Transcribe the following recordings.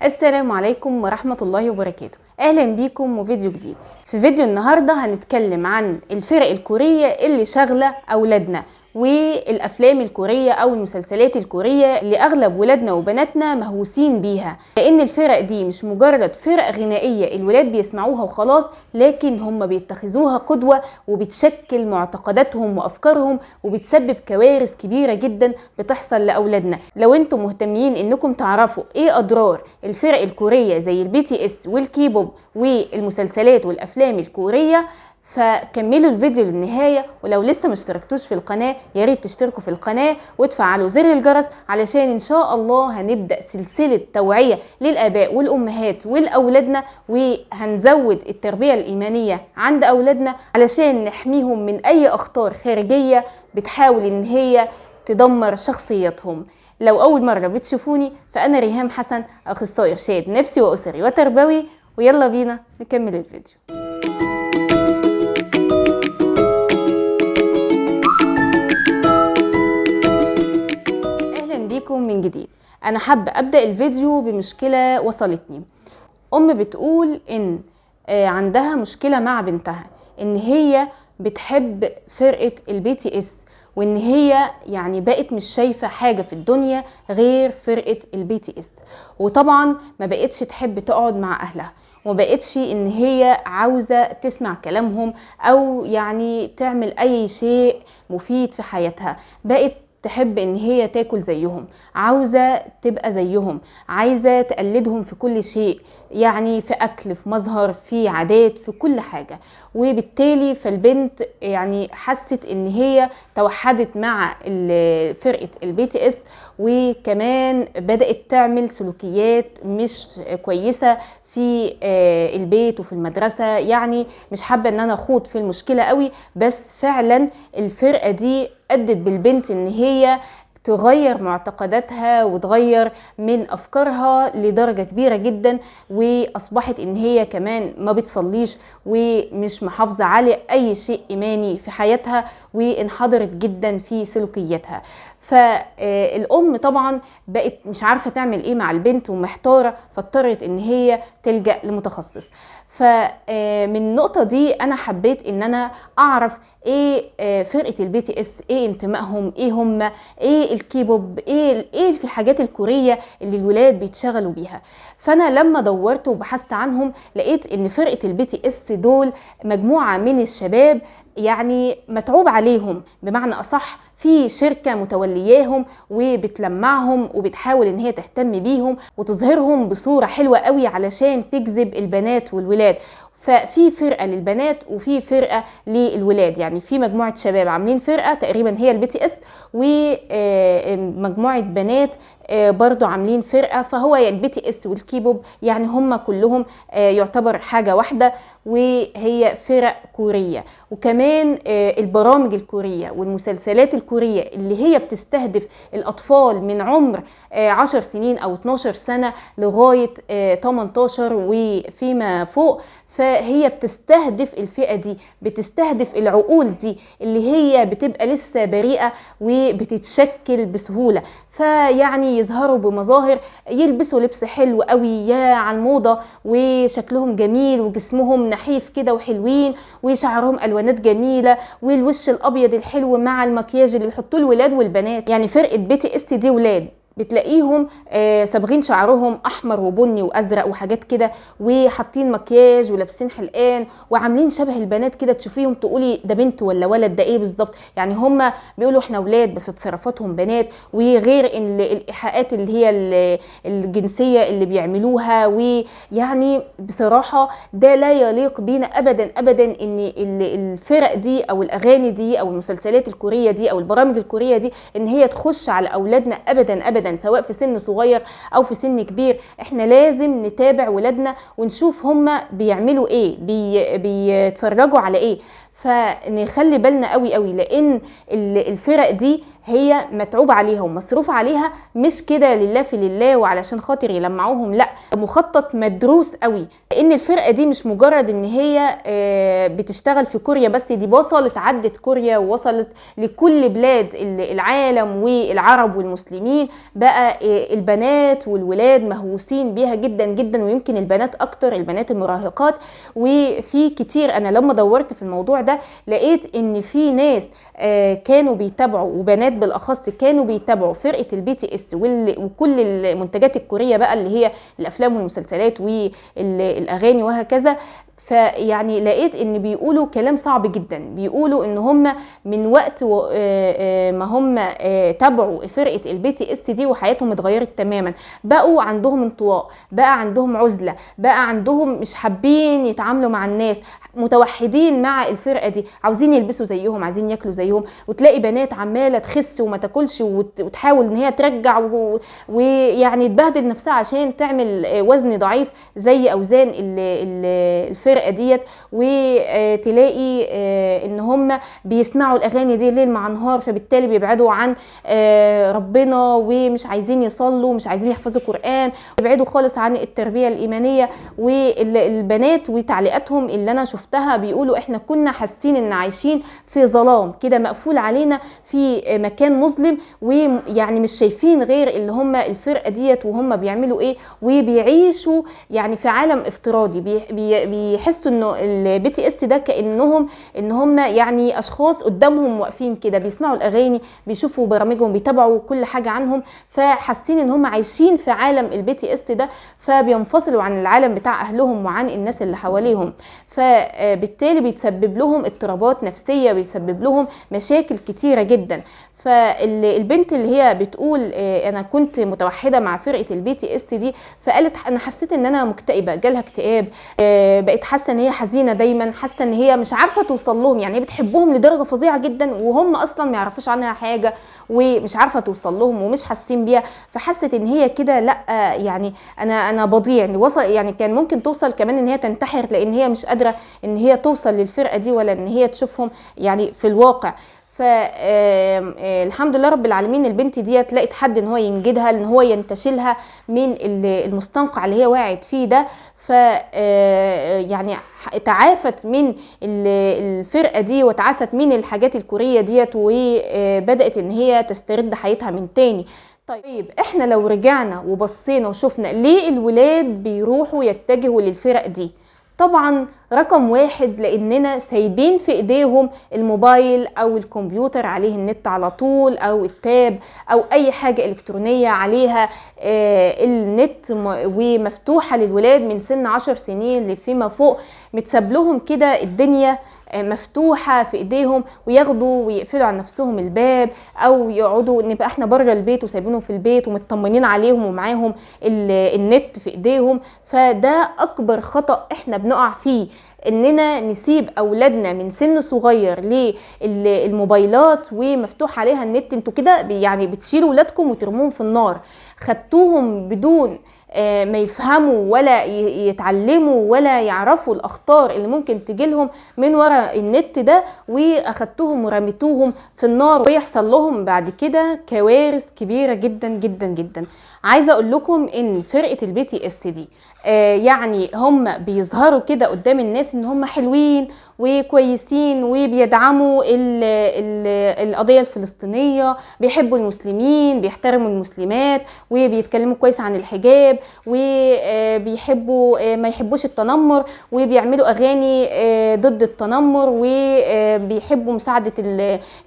السلام عليكم ورحمة الله وبركاته. اهلا بيكم وفيديو جديد. في فيديو النهاردة هنتكلم عن الفرق الكورية اللي شاغلة اولادنا والافلام الكورية او المسلسلات الكورية اللي اغلب ولادنا وبناتنا مهووسين بيها، لان الفرق دي مش مجرد فرق غنائية الولاد بيسمعوها وخلاص، لكن هم بيتخذوها قدوة وبتشكل معتقداتهم وافكارهم وبتسبب كوارث كبيرة جدا بتحصل لاولادنا. لو انتم مهتمين انكم تعرفوا ايه اضرار الفرق الكورية زي BTS والكيبوب والمسلسلات والافلام الكورية، فكملوا الفيديو للنهاية. ولو لسه مشتركتوش في القناة ياريت تشتركوا في القناة وتفعلوا زر الجرس، علشان ان شاء الله هنبدأ سلسلة توعية للآباء والأمهات والأولادنا، وهنزود التربية الإيمانية عند أولادنا علشان نحميهم من أي أخطار خارجية بتحاول ان هي تدمر شخصيتهم. لو أول مرة بتشوفوني فأنا ريهام حسن، أخصائي إرشاد نفسي وأسري وتربوي، ويلا بينا نكمل الفيديو. من جديد. انا حابه ابدا الفيديو بمشكله وصلتني. بتقول ان عندها مشكله مع بنتها، ان هي بتحب فرقه BTS، وان هي يعني بقت مش شايفه حاجه في الدنيا غير فرقه BTS، وطبعا ما بقتش تحب تقعد مع اهلها، وما بقتش ان هي عاوزه تسمع كلامهم او يعني تعمل اي شيء مفيد في حياتها. بقت تحب ان هي تاكل زيهم، عاوزة تبقى زيهم، عايزة تقلدهم في كل شيء، يعني في اكل، في مظهر، في عادات، في كل حاجة. وبالتالي فالبنت يعني حست ان هي توحدت مع فرقة BTS، وكمان بدأت تعمل سلوكيات مش كويسة في البيت وفي المدرسة. يعني مش حابة ان انا اخوض في المشكلة قوي، بس فعلا الفرقة دي ادت بالبنت ان هي تغير معتقداتها وتغير من افكارها لدرجة كبيرة جدا، واصبحت ان هي كمان ما بتصليش ومش محافظة على اي شيء ايماني في حياتها، وانحدرت جدا في سلوكياتها. فالام طبعا بقت مش عارفة تعمل ايه مع البنت ومحتارة، فاضطرت ان هي تلجأ لمتخصص. فمن النقطة دي انا حبيت ان انا اعرف ايه فرقة BTS، ايه انتمائهم، ايه هم، ايه الكيبوب، ايه الحاجات الكورية اللي الولاد بيتشغلوا بيها. فانا لما دورت وبحثت عنهم لقيت ان فرقة BTS دول مجموعة من الشباب يعني متعوب عليهم، بمعنى اصح في شركة متولياهم وبتلمعهم وبتحاول ان هي تهتم بيهم وتظهرهم بصورة حلوة قوي علشان تجذب البنات والولاد. ففي فرقة للبنات وفي فرقة للولاد، يعني في مجموعة شباب عاملين فرقة تقريبا هي BTS، ومجموعة بنات برضو عاملين فرقة، فهو BTS والكيبوب يعني هم كلهم يعتبر حاجة واحدة، وهي فرق كورية. وكمان البرامج الكورية والمسلسلات الكورية اللي هي بتستهدف الأطفال من عمر 10 سنين أو 12 سنة لغاية 18 وفيما فوق، فهي بتستهدف الفئة دي، بتستهدف العقول دي اللي هي بتبقى لسه بريئة وبتتشكل بسهولة. فيعني يظهروا بمظاهر، يلبسوا لبس حلو قوي يا على الموضة، وشكلهم جميل وجسمهم نحيف كده وحلوين، وشعرهم ألوانات جميلة، والوش الأبيض الحلو مع المكياج اللي بيحطوه الولاد والبنات. يعني فرقة BTS دي ولاد بتلاقيهم صابغين شعرهم احمر وبني وازرق وحاجات كده، وحاطين مكياج ولابسين حلقان وعاملين شبه البنات كده، تشوفيهم تقولي ده بنت ولا ولد، ده ايه بالظبط. يعني هم بيقولوا احنا ولاد بس تصرفاتهم بنات، وغير ان الايحاءات اللي هي الجنسيه اللي بيعملوها. ويعني بصراحه ده لا يليق بينا ابدا ابدا، ان الفرق دي او الاغاني دي او المسلسلات الكوريه دي او البرامج الكوريه دي ان هي تخش على اولادنا ابدا ابدا، سواء في سن صغير او في سن كبير. احنا لازم نتابع ولادنا ونشوف هم بيعملوا ايه، بيتفرجوا على ايه، فنخلي بالنا قوي قوي، لان الفرق دي هي متعوب عليها ومصروف عليها، مش كده لله في لله وعلشان خاطر يلمعوهم، لا، مخطط مدروس قوي. لان الفرقه دي مش مجرد ان هي بتشتغل في كوريا بس، دي وصلت عدت كوريا ووصلت لكل بلاد العالم والعرب والمسلمين. بقى البنات والولاد مهووسين بيها جدا جدا، ويمكن البنات اكتر، البنات المراهقات. وفي كتير، انا لما دورت في الموضوع ده لقيت ان في ناس كانوا بيتابعوا، وبنات بالاخص كانوا بيتابعوا فرقه البي تي اس وكل المنتجات الكوريه بقى، اللي هي الافلام والمسلسلات والاغاني وهكذا. فيعني لقيت ان بيقولوا كلام صعب جدا، بيقولوا ان هم من وقت ما هم تابعوا فرقه البي تي اس دي وحياتهم اتغيرت تماما. بقوا عندهم انطواء، بقى عندهم عزله، بقى عندهم مش حابين يتعاملوا مع الناس، متوحدين مع الفرقه دي، عاوزين يلبسوا زيهم، عايزين ياكلوا زيهم. وتلاقي بنات عماله تخس وما تاكلش وتحاول ان هي ترجع ويعني تبهدل نفسها عشان تعمل وزن ضعيف زي اوزان الفرقه ديت. وتلاقي ان هم بيسمعوا الاغاني دي ليل مع نهار، فبالتالي بيبعدوا عن ربنا ومش عايزين يصلوا، مش عايزين يحفظوا قرآن، بيبعدوا خالص عن التربيه الايمانيه. والبنات وتعليقاتهم اللي انا شفتها بيقولوا احنا كنا حاسين ان عايشين في ظلام كده، مقفول علينا في مكان مظلم، ويعني مش شايفين غير اللي هم الفرقه ديت وهم بيعملوا ايه، وبيعيشوا يعني في عالم افتراضي. بيحسوا انه البي تي اس ده كانهم ان هم يعني اشخاص قدامهم واقفين كده، بيسمعوا الاغاني، بيشوفوا برامجهم، بيتابعوا كل حاجه عنهم، فحاسين ان هم عايشين في عالم البي تي اس ده، فبينفصلوا عن العالم بتاع اهلهم وعن الناس اللي حواليهم. فبالتالي بيتسبب لهم اضطرابات نفسيه، بيسبب لهم مشاكل كتيره جدا. فالبنت اللي هي بتقول انا كنت متوحده مع فرقه البي تي اس دي، فقالت انا حسيت ان انا مكتئبه، جالها اكتئاب، بقت حاسه ان هي حزينه دايما، حاسه ان هي مش عارفه توصل لهم، يعني هي بتحبهم لدرجه فظيعه جدا وهم اصلا ما يعرفوش عنها حاجه، ومش عارفه توصل لهم ومش حاسين بيها. فحست ان هي كده لا، يعني انا بضيع. يعني وصل، يعني كان ممكن توصل كمان ان هي تنتحر، لان هي مش قادره ان هي توصل للفرقه دي ولا ان هي تشوفهم يعني في الواقع. فالحمد لله رب العالمين البنت ديت لقت حد ان هو ينجدها، ان هو ينتشلها من المستنقع اللي هي وقعت فيه ده. ف يعني تعافت من الفرقه دي وتعافت من الحاجات الكوريه ديت، وبدات ان هي تسترد حياتها من تاني. طيب احنا لو رجعنا وبصينا وشفنا ليه الولاد بيروحوا يتجهوا للفرق دي، طبعا رقم واحد لاننا سايبين في ايديهم الموبايل او الكمبيوتر عليه النت على طول، او التاب او اي حاجة الكترونية عليها النت ومفتوحة للولاد من سن 10 سنين لفيما فوق. متساب لهم كده الدنيا مفتوحة في ايديهم، وياخدوا ويقفلوا عن نفسهم الباب، او يقعدوا نبقى احنا بره البيت وسايبينهم في البيت ومطمنين عليهم ومعاهم النت في ايديهم. فده اكبر خطأ احنا بنقع فيه، اننا نسيب اولادنا من سن صغير للموبايلات ومفتوح عليها النت. انتوا كده يعني بتشيلوا ولادكم وترموهم في النار، خدتوهم بدون ما يفهموا ولا يتعلموا ولا يعرفوا الاخطار اللي ممكن تجيلهم من وراء النت ده، واخدتوهم ورميتوهم في النار، ويحصل لهم بعد كده كوارث كبيرة جدا جدا جدا. عايزة اقول لكم ان فرقة البي تي اس دي يعني هم بيظهروا كده قدام الناس ان هم حلوين وكويسين وبيدعموا القضية الفلسطينية، بيحبوا المسلمين، بيحترموا المسلمات، وبيتكلموا كويس عن الحجاب، وبيحبوا ما يحبوش التنمر، وبيعملوا اغاني ضد التنمر، وبيحبوا مساعدة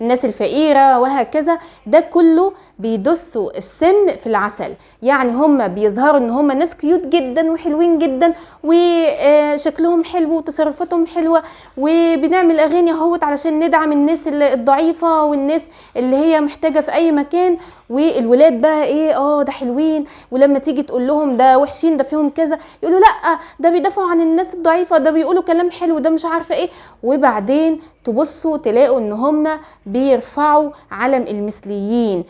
الناس الفقيرة وهكذا. ده كله بيدسوا السم في العسل. يعني هم بيظهروا ان هم ناس كيوت جدا وحلوين جدا وشكلهم حلو وتصرفاتهم حلوة، وبنعمل اغاني اهوت علشان ندعم الناس الضعيفة والناس اللي هي محتاجة في اي مكان. والولاد بقى ايه، ده حلوين، ولما تيجي تقول لهم ده وحشين، ده فيهم كذا، يقولوا لا ده بيدافعوا عن الناس الضعيفة، ده بيقولوا كلام حلو، ده مش عارفة ايه. وبعدين تبصوا تلاقوا ان هم بيرفعوا علم المثليين.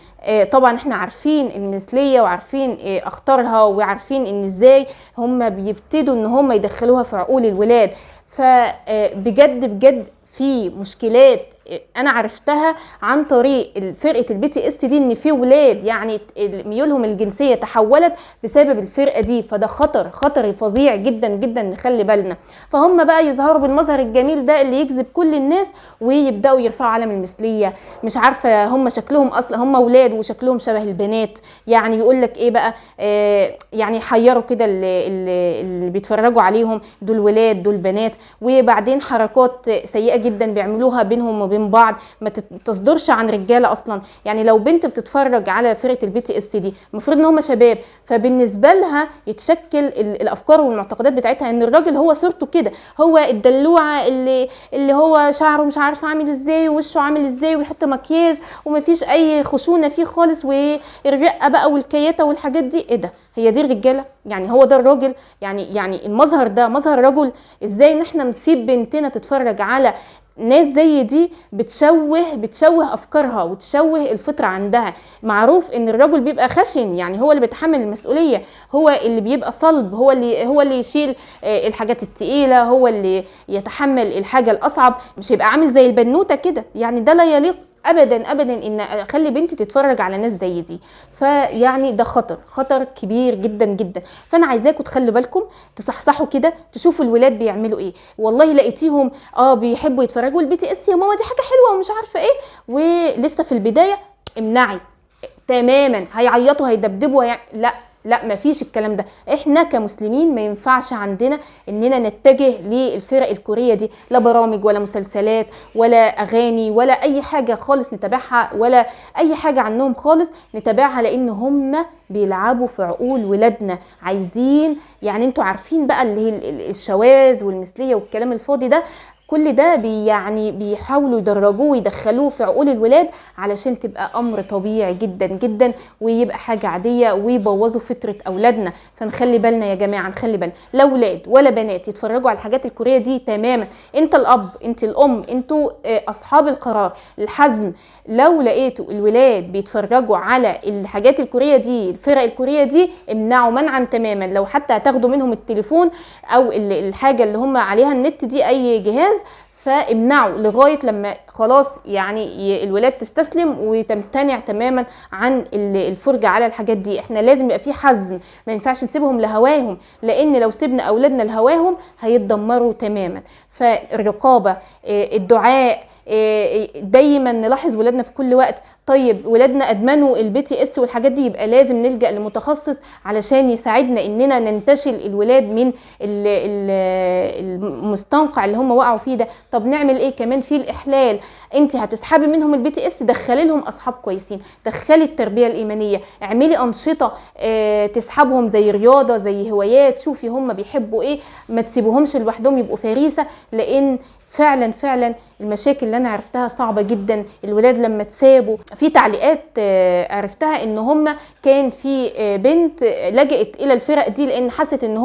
طبعا احنا عارفين المثلية وعارفين اخطارها، وعارفين ان ازاي هم بيبتدوا ان هم يدخلوها في عقول الولاد. فبجد بجد في مشكلات انا عرفتها عن طريق فرقه البي تي اس دي، ان في ولاد يعني ميولهم الجنسيه تحولت بسبب الفرقه دي. فده خطر فظيع جدا جدا، نخلي بالنا. فهم بقى يظهروا بالمظهر الجميل ده اللي يجذب كل الناس، ويبداوا يرفعوا علم المثليه. مش عارفه هم شكلهم اصلا هم ولاد وشكلهم شبه البنات، يعني بيقول لك ايه بقى، يعني يحيروا كده اللي بيتفرجوا عليهم، دول ولاد دول بنات. وبعدين حركات سيئه جدا بيعملوها بينهم وبين بعض، ما تصدرش عن رجاله اصلا. يعني لو بنت بتتفرج على فرقه البي تي اس دي، المفروض ان هم شباب، فبالنسبه لها يتشكل الافكار والمعتقدات بتاعتها ان الراجل هو صورته كده، هو الدلوعه اللي هو شعره مش عارفه عامل ازاي ووشه عامل ازاي ويحط مكياج ومفيش اي خشونه فيه خالص، والرقه بقى والكياته والحاجات دي. ايه ده؟ هي دي الرجاله؟ يعني هو ده الراجل؟ يعني المظهر ده مظهر رجل؟ ازاي ان احنا نسيب بنتنا تتفرج على ناس زي دي بتشوه افكارها وتشوه الفطره عندها؟ معروف ان الرجل بيبقى خشن، يعني هو اللي بيتحمل المسؤوليه، هو اللي بيبقى صلب، هو اللي يشيل الحاجات التقيله، هو اللي يتحمل الحاجه الاصعب، مش هيبقى عامل زي البنوته كده. يعني ده لا يليق ابدا ابدا ان اخلي بنتي تتفرج على ناس زي دي. فيعني ده خطر كبير جدا جدا. فانا عايزاكم تخلوا بالكم، تصحصحوا كده، تشوفوا الولاد بيعملوا ايه. والله لقيتيهم بيحبوا يتفرجوا البي تي اس، يا ماما دي حاجه حلوه ومش عارفه ايه، ولسه في البدايه، امنعي تماما. هيعيطوا هيدبدبوا لا مفيش الكلام ده. احنا كمسلمين ما ينفعش عندنا اننا نتجه للفرق الكورية دي، لا برامج ولا مسلسلات ولا اغاني ولا اي حاجة خالص نتابعها، ولا اي حاجة عنهم خالص نتابعها، لان هم بيلعبوا في عقول ولادنا. عايزين يعني انتوا عارفين بقى اللي هي الشواذ والمثلية والكلام الفاضي ده، كل ده يعني بيحاولوا يدرجوه ويدخلوه في عقول الولاد علشان تبقى امر طبيعي جدا جدا، ويبقى حاجه عاديه، ويبوظوا فطره اولادنا. فنخلي بالنا يا جماعه، نخلي بالنا. لا ولاد ولا بنات يتفرجوا على الحاجات الكوريه دي تماما. انت الاب، انت الام، انتوا اصحاب القرار الحزم. لو لقيتوا الولاد بيتفرجوا على الحاجات الكوريه دي، الفرق الكوريه دي، امنعوا منعا تماما. لو حتى هتاخدوا منهم التليفون او الحاجه اللي هم عليها النت دي، اي جهاز، فامنعوا لغايه لما خلاص يعني الولاد تستسلم وتمتنع تماما عن الفرجه على الحاجات دي. احنا لازم يبقى في حزم، ما ينفعش نسيبهم لهواهم، لان لو سيبنا اولادنا لهواهم هيتدمروا تماما. فالرقابه، الدعاء، دايما نلاحظ ولادنا في كل وقت. طيب ولادنا ادمنوا البي تي اس والحاجات دي، يبقى لازم نلجأ لمتخصص علشان يساعدنا اننا ننتشل الولاد من المستنقع اللي هم وقعوا فيه ده. طب نعمل ايه كمان في الاحلال؟ انت هتسحبي منهم البي تي اس، دخلي لهم اصحاب كويسين، دخلي التربيه الايمانيه، اعملي انشطه تسحبهم زي رياضه زي هوايات، شوفي هم بيحبوا ايه، ما تسيبوهمش لوحدهم يبقوا فريسه. لان فعلا المشاكل اللي انا عرفتها صعبه جدا. الولاد لما تسابوا، في تعليقات عرفتها ان هم كان في بنت لجأت الى الفرق دي لان حست ان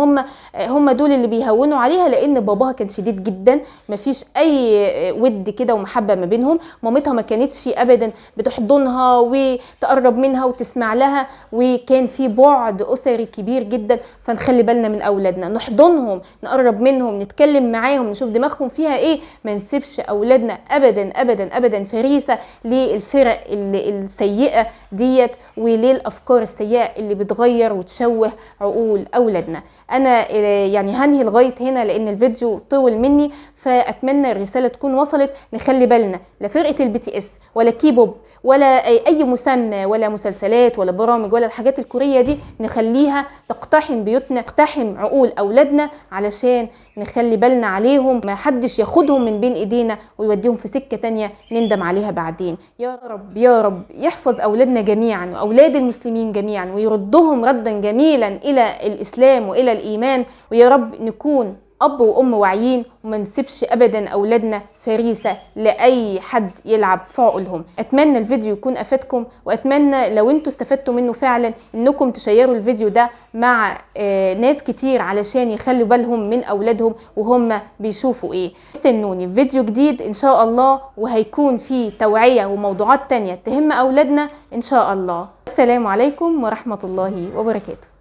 هم دول اللي بيهونوا عليها، لان باباها كان شديد جدا، مفيش اي ود كده ومحبه ما بينهم. مامتها ما كانتش ابدا بتحضنها وتقرب منها وتسمع لها، وكان في بعد اسري كبير جدا. فنخلي بالنا من اولادنا، نحضنهم، نقرب منهم، نتكلم معاهم، نشوف دماغهم فيها ايه. ما نسيبش اولادنا ابدا فريسه للفرق السيئه ديت وللافكار السيئه اللي بتغير وتشوه عقول اولادنا. انا يعني هنهي لغايه هنا لان الفيديو طول مني، فاتمنى الرساله تكون وصلت. نخلي بالنا، لا فرقه البي تي اس ولا كيبوب ولا اي مسمى ولا مسلسلات ولا برامج ولا الحاجات الكوريه دي نخليها تقتحم بيوتنا، تقتحم عقول اولادنا، علشان نخلي بالنا عليهم، ما حدش ياخدهم من بين ايدينا ويوديهم في سكه تانية نندم عليها بعدين. يا رب يا رب يحفظ اولادنا جميعا واولاد المسلمين جميعا، ويردهم ردا جميلا الى الاسلام والى الايمان. ويا رب نكون اب وام واعيين، وما نسيبش ابدا اولادنا فريسه لاي حد يلعب في عقولهم. اتمنى الفيديو يكون افادكم، واتمنى لو انتوا استفدتوا منه فعلا انكم تشيروا الفيديو ده مع ناس كتير علشان يخلوا بالهم من اولادهم وهم بيشوفوا ايه. استنوني في فيديو جديد ان شاء الله، وهيكون فيه توعيه وموضوعات تانية تهم اولادنا ان شاء الله. السلام عليكم ورحمه الله وبركاته.